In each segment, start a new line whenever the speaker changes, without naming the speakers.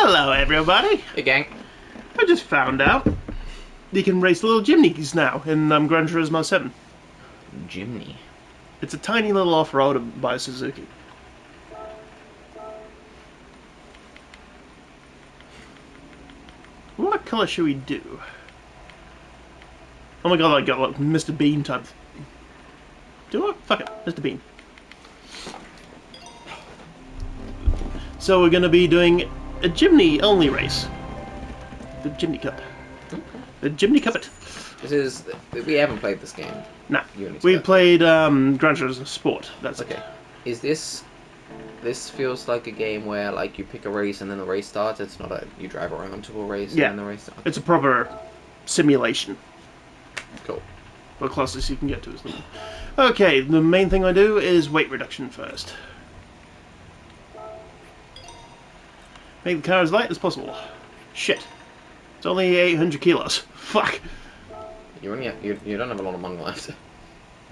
Hello, everybody.
Hey, gang.
I just found out you can race little Jimnys now in Gran Turismo 7.
Jimny.
It's a tiny little off-road by Suzuki. What colour should we do? Oh my god, I got like Mr. Bean type. Do I? Fuck it, Mr. Bean. So we're going to be doing a Jimny only race. The Jimny Cup. The Jimny Cup it.
This is... We haven't played this game.
Nah.
You and
We
Scott.
played Gran Turismo Sport. That's
Okay.
it.
Is this... This feels like a game where, like, you pick a race and then the race starts. It's not a... You drive around to a race
Yeah.
and then the race starts.
It's a proper simulation.
Cool.
The closest you can get to is them. Okay, the main thing I do is weight reduction first. Make the car as light as possible. Shit. It's only 800 kilos. Fuck.
You only have, you don't have a lot of money left.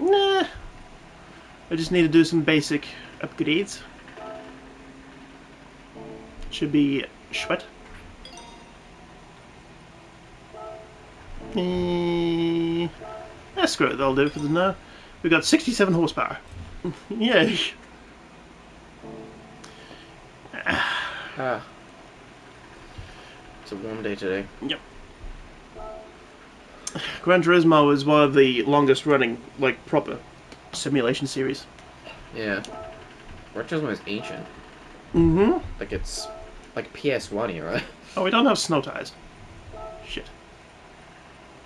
Nah. I just need to do some basic upgrades. Should be sweat. Screw it, that'll do for the now. We've got 67 horsepower. Yay.
It's a warm day today.
Yep. Gran Turismo is one of the longest running, like, proper simulation series.
Yeah. Gran Turismo is ancient.
Mm-hmm.
Like, it's... Like PS1 era.
Oh, we don't have snow tires. Shit.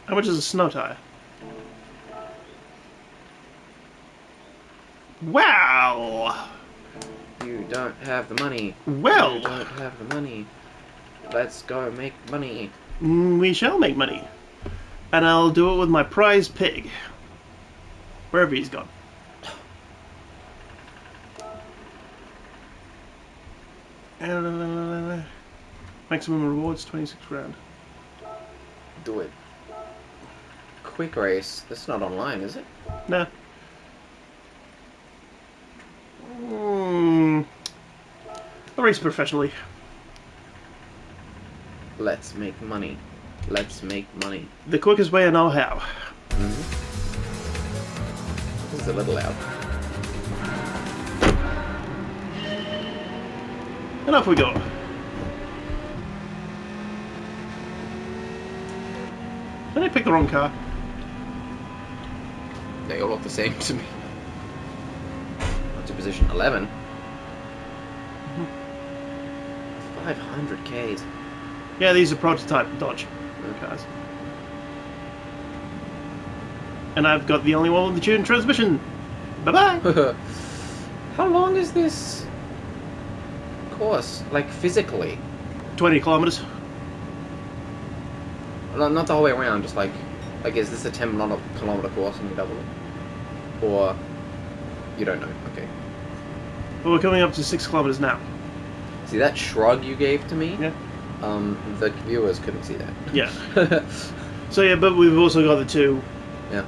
How much is a snow tire? Wow!
You don't have the money.
Well!
You don't have the money. Let's go make money.
We shall make money. And I'll do it with my prize pig. Wherever he's gone. Maximum rewards, 26 grand.
Do it. Quick race. That's not online, is it?
Nah. I'll race professionally.
Let's make money. Let's make money.
The quickest way I know how.
This is a little loud.
And off we go. Did I pick the wrong car?
They all look the same to me. To position 11. 500 Ks.
Yeah, these are prototype Dodge cars. And I've got the only one with the tuned transmission. Bye-bye!
How long is this course? Like, physically?
20 kilometers.
No, not the whole way around, just like is this a 10-kilometer course and you double it? Or, you don't know, okay.
But we're coming up to 6 kilometers now.
See, that shrug you gave to me?
Yeah.
The viewers couldn't see that.
Yeah. So yeah, but we've also got the two.
Yeah.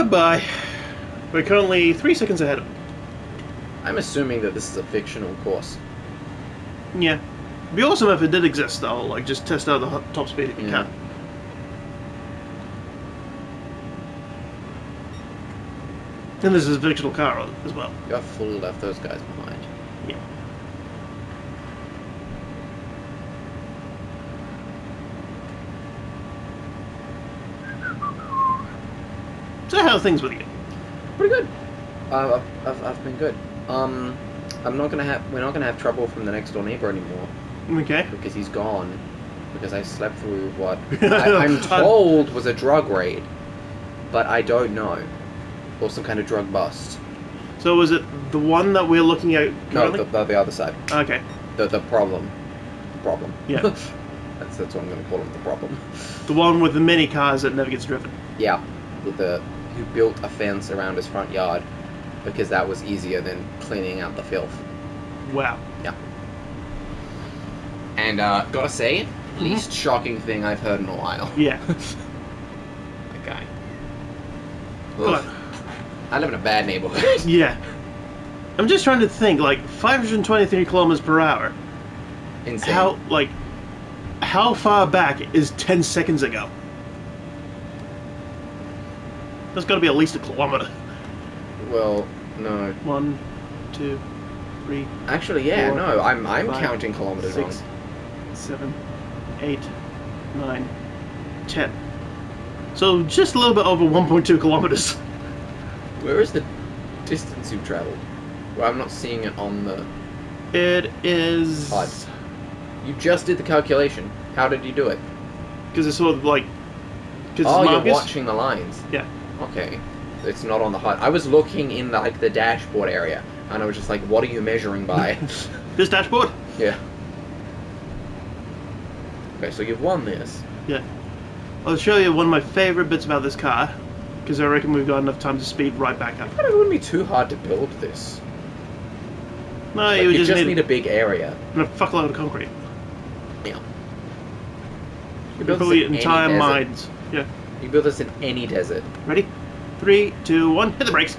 Bye. We're currently 3 seconds ahead of them.
I'm assuming that this is a fictional course.
Yeah. It'd be awesome if it did exist, though. Like, just test out the top speed if you can. And this is a fictional car as well.
You have fully left those guys behind.
Yeah. So how are things with you?
Pretty good. I've been good. We're not gonna have trouble from the next door neighbor anymore
Okay.
because he's gone. Because I slept through what I'm told was a drug raid, but I don't know, or some kind of drug bust.
So was it the one that we're looking at
No,
currently?
the other side.
Okay.
The problem.
Yeah.
That's what I'm gonna call it. The problem.
The one with the mini cars that never gets driven.
Yeah, with who built a fence around his front yard because that was easier than cleaning out the filth.
Wow.
Yeah. And gotta say, least shocking thing I've heard in a while.
Yeah.
That guy.
Hold
Ugh. I live in a bad neighborhood.
Yeah. I'm just trying to think, like, 523 kilometers per hour.
Insane.
How far back is 10 seconds ago? There's got to be at least a kilometer.
Well, no.
1, 2, 3.
Actually, yeah,
4,
no. I'm
5,
counting kilometers
6,
wrong.
7, 8, 9, 10. So just a little bit over 1.2 kilometers.
Where is the distance you've travelled? Well, I'm not seeing it on the
It is...
HUD. You just did the calculation. How did you do it?
Because it's sort of like...
Oh, you're watching the lines.
Yeah.
Okay. It's not on the HUD. I was looking in the dashboard area, and I was just like, what are you measuring by?
This dashboard?
Yeah. Okay, so you've won this.
Yeah. I'll show you one of my favourite bits about this car, because I reckon we've got enough time to speed right back up.
But it wouldn't be too hard to build this.
No,
Like,
you
just
just
need a big area.
and a fuckload of concrete.
Yeah.
You probably entire mines. Yeah.
You build this in any desert.
Ready? 3, 2, 1, hit the brakes.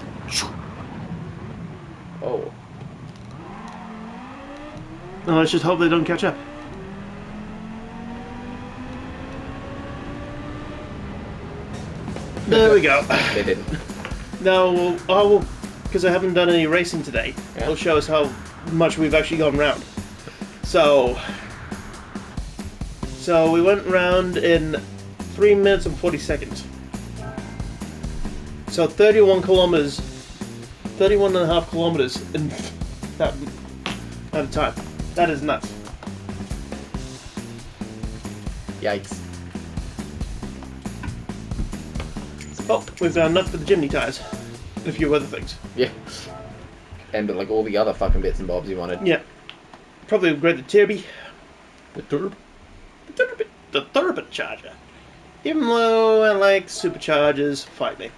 Oh.
No, let's just hope they don't catch up. There we go.
They didn't.
Now, because I haven't done any racing today,
Yeah.
it'll show us how much we've actually gone round. So we went round in 3 minutes and 40 seconds. So 31 kilometers, 31 and a half kilometers in that amount of time. That is nuts.
Yikes.
Oh, we've done enough for the Jimny tyres. And a few other things.
Yeah. And like all the other fucking bits and bobs you wanted.
Yeah. Probably upgrade the Turby.
The turb.
The turbocharger. Even though I like superchargers, fight me.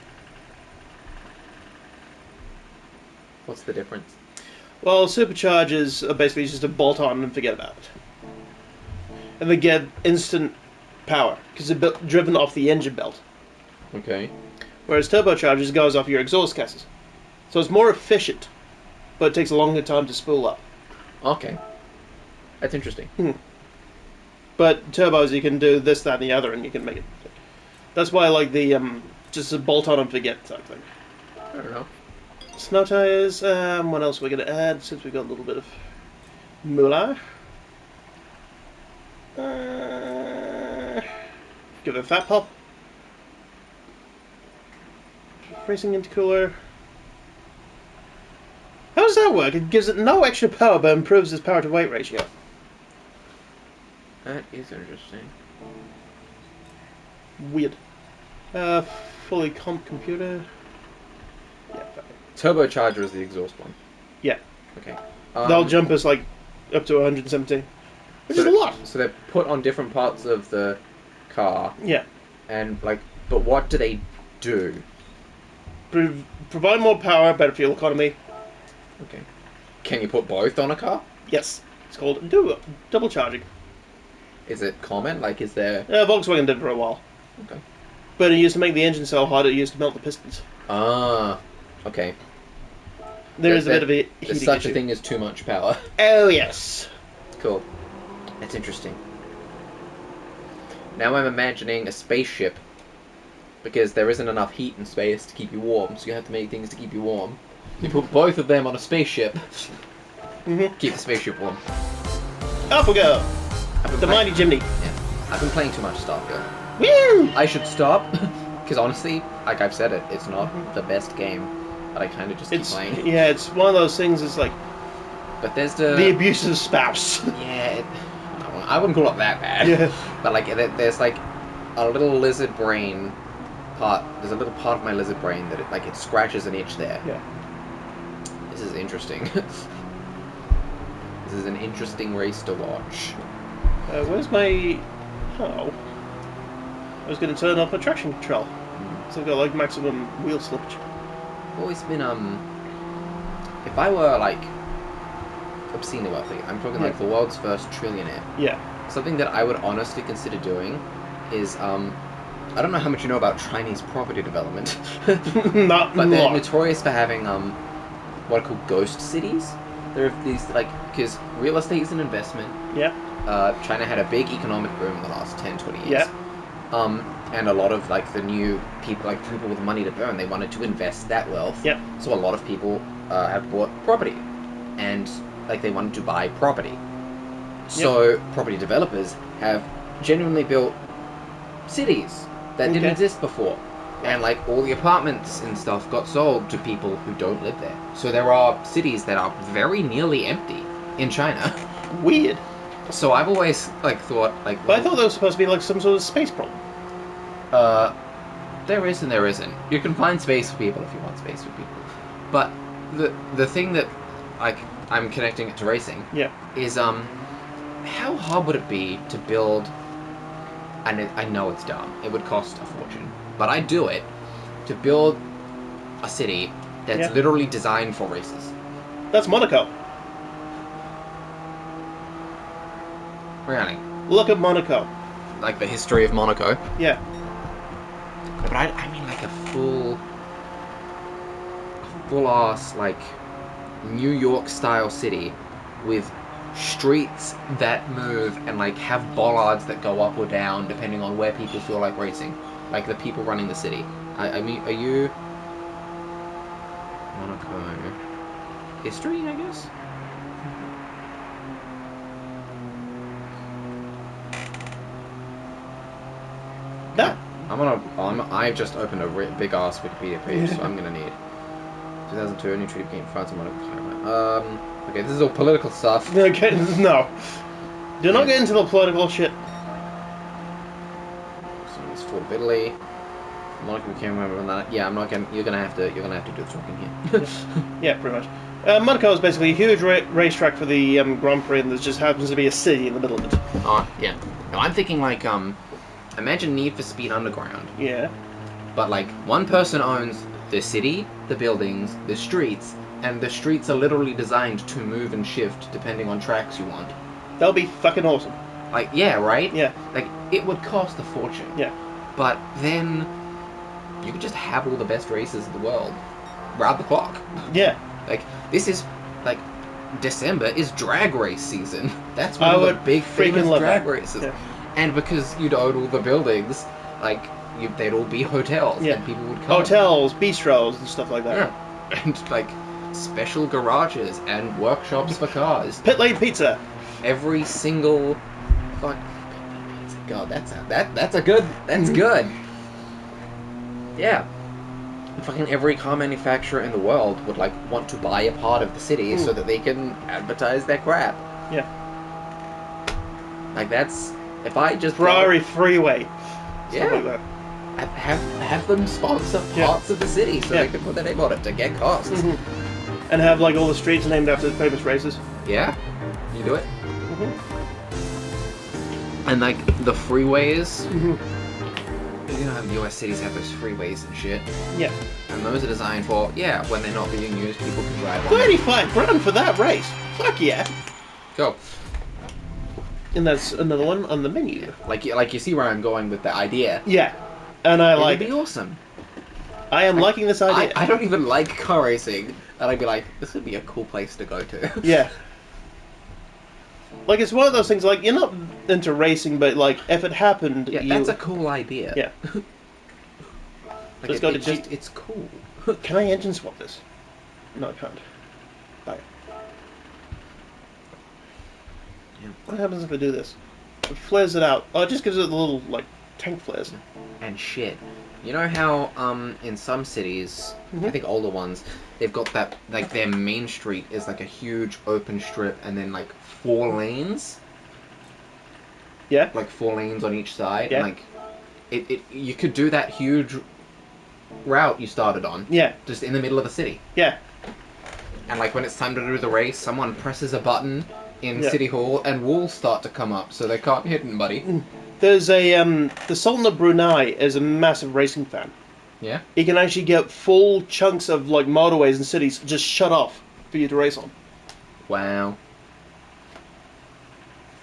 What's the difference?
Well, superchargers are basically just a bolt on and forget about it. And they get instant power, because they're driven off the engine belt.
Okay.
Whereas turbochargers goes off your exhaust gases. So it's more efficient, but it takes a longer time to spool up.
Okay. That's interesting.
But turbos, you can do this, that, and the other, and you can make it. That's why I like the just a bolt on and forget type thing.
I don't know.
Snow tires. What else are we going to add since we got a little bit of moolah? Give it a fat pop. Racing intercooler. How does that work? It gives it no extra power, but improves its power to weight ratio.
That is interesting.
Weird. Fully comp computer. Yeah.
Turbocharger is the exhaust one.
Yeah.
Okay.
They'll jump us like up to 117, which is a lot.
So they're put on different parts of the car.
Yeah.
And like, but what do they do?
Provide more power, better fuel economy.
Okay. Can you put both on a car?
Yes. It's called double charging.
Is it common? Like, is there...
Volkswagen did it for a while.
Okay.
But it used to make the engine so hot it used to melt the pistons.
Ah. Okay.
There is a bit of a heating
There's such
issue.
a thing as too much power.
Oh, yes.
Cool. That's interesting. Now I'm imagining a spaceship. Because there isn't enough heat in space to keep you warm, so you have to make things to keep you warm. You put both of them on a spaceship. Keep the spaceship warm.
Off we go. The mighty Jimny.
Yeah. I've been playing too much Starfield.
Woo!
I should stop. Because honestly, like I've said it, it's not the best game. But I kind of just keep playing.
Yeah, it's one of those things, it's like...
But there's
the abusive spouse.
Yeah, I wouldn't call it that bad.
Yeah.
But like, there's like a little lizard brain part. There's a little part of my lizard brain that it scratches an itch there.
Yeah.
This is interesting. This is an interesting race to watch.
Where's my... Oh. I was going to turn off my traction control. So I've got like maximum wheel slippage.
I've always been, if I were like obscenely wealthy, I'm talking like the world's first trillionaire.
Yeah.
Something that I would honestly consider doing is, I don't know how much you know about Chinese property development.
Not
but they're
lot.
notorious for having, what are called ghost cities. There are these, like, because real estate is an investment.
Yeah.
China had a big economic boom in the last 10, 20 years.
Yeah.
And a lot of, like, the new people, like, people with money to burn, they wanted to invest that wealth.
Yep.
So a lot of people have bought property. And, like, they wanted to buy property. So property developers have genuinely built cities that didn't exist before. And, like, all the apartments and stuff got sold to people who don't live there. So there are cities that are very nearly empty in China.
Weird.
So I've always, like, thought, like...
But I thought that was supposed to be, like, some sort of space problem.
There is and there isn't. You can find space for people if you want space for people. But the thing that, like, I'm connecting it to racing is, how hard would it be to build... And I know it's dumb. It would cost a fortune. But I'd do it to build a city that's literally designed for races.
That's Monaco.
Really?
Look at Monaco.
Like the history of Monaco.
Yeah.
But I mean like a full-ass, like, New York style city with streets that move and, like, have bollards that go up or down depending on where people feel like racing. Like the people running the city. I mean, are you... Monaco... history, I guess?
No.
I've just opened a big ass Wikipedia page, so I'm gonna need 2002 a new treaty between France and Monaco. Okay, this is all political stuff.
Okay, no. Do not get into the political shit.
So it's Fort of Italy. Monaco became a member of that. Yeah, I'm not gonna. You're gonna have to do the talking here.
Yeah, pretty much. Monaco is basically a huge racetrack for the Grand Prix, and there just happens to be a city in the middle of it.
Oh yeah. No, I'm thinking like imagine Need for Speed Underground.
Yeah.
But like one person owns the city, the buildings, the streets, and the streets are literally designed to move and shift depending on tracks you want.
That'll be fucking awesome.
Like, yeah, right?
Yeah.
Like, it would cost a fortune.
Yeah.
But then you could just have all the best races in the world round the clock.
Yeah.
Like, this is, like, December is drag race season. That's one of the big famous drag races. Yeah. And because you'd own all the buildings, like, they'd all be hotels, and people would come.
Hotels, bistros, and stuff like that.
Yeah. And, like, special garages and workshops for cars.
Pit lane pizza.
Every single... Fuck. God, that's good. Yeah. Fucking every car manufacturer in the world would, like, want to buy a part of the city so that they can advertise their crap.
Yeah.
Like, that's... If I just...
Ferrari Freeway.
Yeah.
Stuff like that.
Have them sponsor parts of the city so they can put their name on it to get costs.
Mm-hmm. And have, like, all the streets named after famous races.
Yeah. You do it.
Mm-hmm.
And, like, the freeways... Mm-hmm. You know how US cities have those freeways and shit?
Yeah.
And those are designed for, when they're not being used, people can drive on
35 grand for that race! Fuck yeah!
Go.
And that's another one on the menu.
Like you see where I'm going with the idea.
Yeah. And I like
it. It'd be awesome.
I am liking this idea.
I don't even like car racing, and I'd be like, this would be a cool place to go to.
Yeah. Like, it's one of those things, like, you're not into racing, but, like, if it happened...
Yeah, that's a cool idea.
Yeah.
Like, it's cool.
Can I engine swap this? No, I can't. Bye. Yeah. What happens if I do this? It flares it out. Oh, it just gives it the little, like, tank flares.
And shit. You know how, in some cities, I think older ones, they've got that, like, their main street is, like, a huge open strip and then, like, 4 lanes?
Yeah.
Like, 4 lanes on each side.
Yeah.
And, like, you could do that huge route you started on.
Yeah.
Just in the middle of the city.
Yeah. And,
like, when it's time to do the race, someone presses a button in City Hall and walls start to come up so they can't hit anybody.
There's a, the Sultan of Brunei is a massive racing fan.
Yeah?
He can actually get full chunks of, like, motorways and cities just shut off for you to race on.
Wow.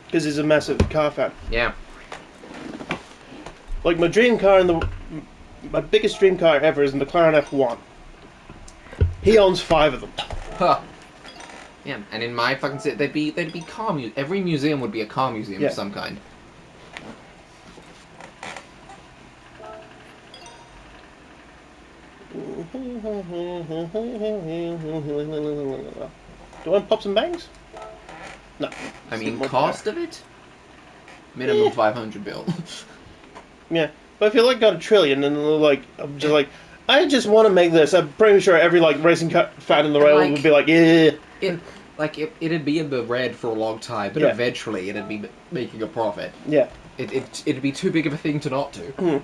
Because he's a massive car fan.
Yeah.
Like, my dream car my biggest dream car ever is a McLaren F1. He owns 5 of them.
Huh. Yeah, and in my fucking city, they'd be car every museum would be a car museum of some kind.
Do you want to pop some bangs? No.
I mean, cost of it? Minimum 500 bill.
Yeah, but if you like got $1 trillion and like I'm just like I just want to make this, I'm pretty sure every like racing fan in the rail would be like, yeah.
It'd be in the red for a long time, but eventually it'd be making a profit.
Yeah.
It'd be too big of a thing to not do.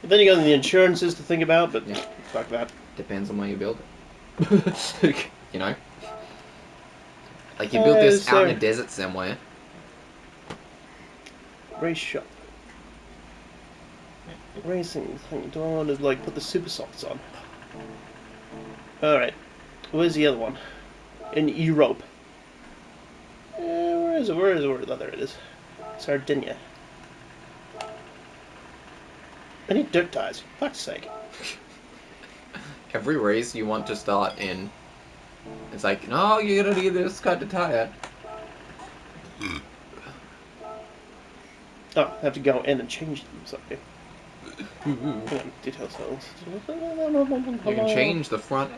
But then you got the insurances to think about, but fuck that.
Depends on where you build it. You know? Like, you build this out in a desert somewhere.
Race shop. Racing thing. Do I want to, like, put the super softs on? Alright. Where's the other one? In Europe. Where is it? Where is it? Oh, there it is. Sardinia. I need dirt tires. Fuck's sake.
Every race you want to start in, it's like, no, you're gonna need this kind of tire.
Oh, I have to go in and change them. Sorry. Detail cells.
You can change the front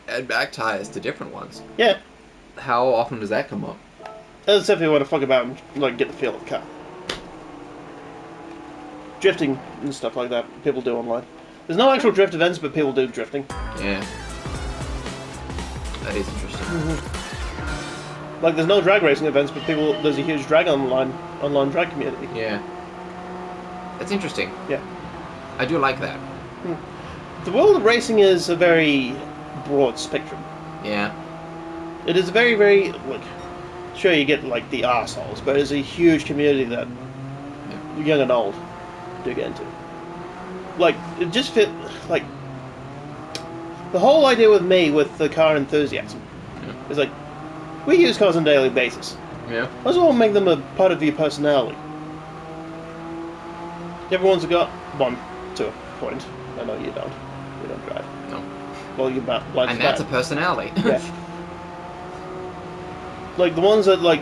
and back tires to different ones.
Yeah.
How often does that come up?
That's if you want to fuck about and like get the feel of the car. Drifting and stuff like that, people do online. There's no actual drift events, but people do drifting.
Yeah. That is interesting.
Like, there's no drag racing events, but there's a huge drag online drag community.
Yeah. That's interesting.
Yeah.
I do like that.
The world of racing is a very broad spectrum.
Yeah.
It is very, very, like, sure you get, like, the arseholes, but it's a huge community that young and old do get into. Like, it just fit, like, the whole idea with me, with the car enthusiasm, is like, we use cars on a daily basis.
Yeah.
Might as well make them a part of your personality. Everyone's got one to a point. I know you don't. You don't drive.
No.
Well, you're blind.
And that's a personality.
Yeah. Like, the ones that, like...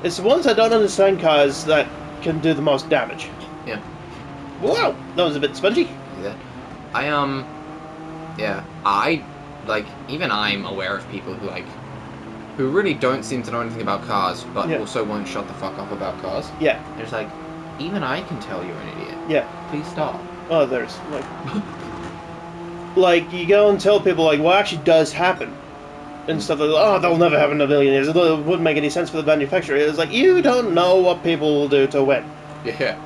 It's the ones that don't understand cars that can do the most damage.
Yeah.
Wow! That was a bit spongy.
Yeah. Even I'm aware of people who, like, who really don't seem to know anything about cars, but also won't shut the fuck up about cars.
Yeah.
And it's like, even I can tell you're an idiot.
Yeah.
Please stop.
Oh, there's, like... like, you go and tell people, like, what actually does happen. And stuff like, oh, that'll never happen in a million years. It wouldn't make any sense for the manufacturer. It's like, you don't know what people will do to win.
Yeah.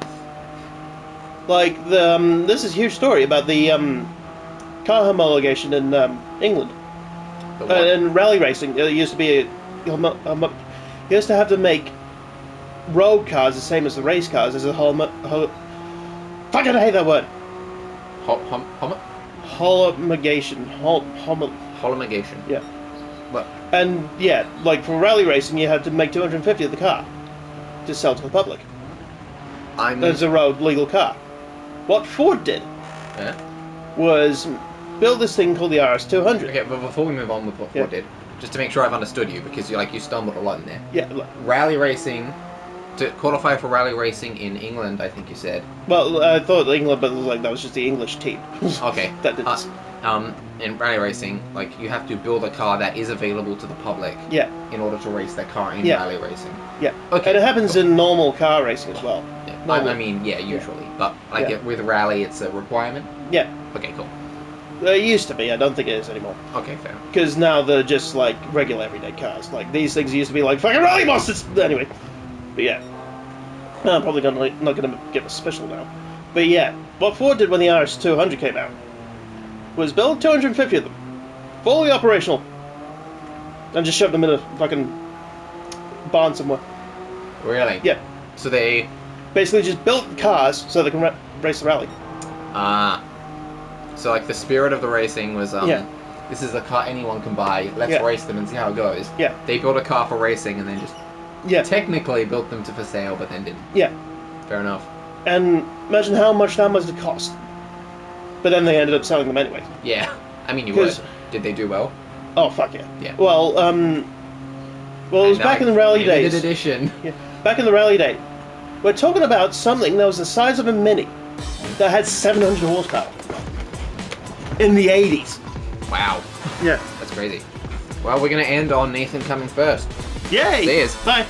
Like, this is a huge story about the car homologation in England. In rally racing, it used to be you used to have to make road cars the same as the race cars as a fucking I hate that word. Homologation.
Homologation.
Yeah.
What?
And yeah, like for rally racing, you had to make 250 of the car to sell to the public. As a road legal car. What Ford did was build this thing called the RS200.
Okay, but before we move on with what Ford did, just to make sure I've understood you, because you stumbled a lot in there.
Yeah.
Rally racing, to qualify for rally racing in England, I think you said.
Well, I thought England, but like that was just the English team.
Okay.
That did this.
In rally racing, like, you have to build a car that is available to the public.
Yeah.
In order to race that car in rally racing.
Yeah.
Okay.
And it happens in normal car racing as well.
Yeah. I mean, usually, but like with rally, it's a requirement.
Yeah.
Okay, cool.
It used to be. I don't think it is anymore.
Okay, fair.
Because now they're just like regular everyday cars. Like these things used to be like fucking rally monsters. Anyway, but yeah, I'm probably not gonna get a special now. But yeah, what Ford did when the RS200 came out was build 250 of them, fully operational, and just shove them in a fucking barn somewhere.
Really?
Yeah.
So they
basically just built cars so they can race the rally.
So like the spirit of the racing was this is a car anyone can buy. Let's race them and see how it goes.
Yeah.
They built a car for racing and then just technically built them for sale, but then didn't.
Yeah.
Fair enough.
And imagine how much that must have cost. But then they ended up selling them anyway.
Yeah. I mean, you would. Did they do well?
Oh, fuck yeah.
Yeah.
Well, it was back in the rally days.
Limited edition.
Yeah, back in the rally day. We're talking about something that was the size of a Mini that had 700 horsepower. In the 80s.
Wow.
Yeah.
That's crazy. Well, we're going to end on Nathan coming first.
Yay!
See yous.
Bye.